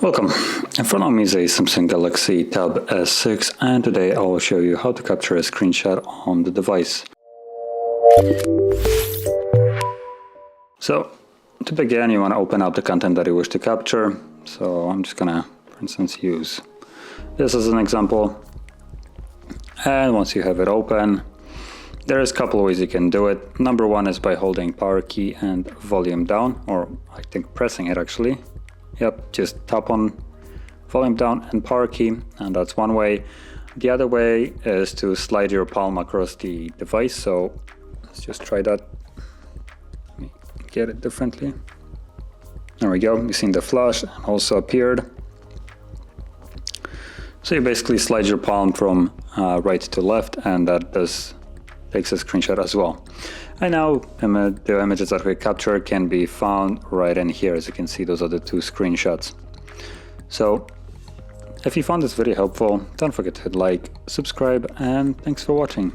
Welcome. In front of me is a Samsung Galaxy Tab S6 and today I will show you how to capture a screenshot on the device. So to begin, you want to open up the content that you wish to capture. So I'm just gonna, for instance, use this as an example. And once you have it open, there's a couple of ways you can do it. Number one is by holding power key and volume down, or I think pressing it actually. Yep, just tap on volume down and power key, and that's one way. The other way is to slide your palm across the device. So let's just try that. Let me get it differently. There we go. You've seen the flash and also appeared. So you basically slide your palm from right to left, and that takes a screenshot as well. And now the images that we captured can be found right in here. As you can see, those are the two screenshots. So if you found this video helpful, don't forget to hit like, subscribe, and thanks for watching.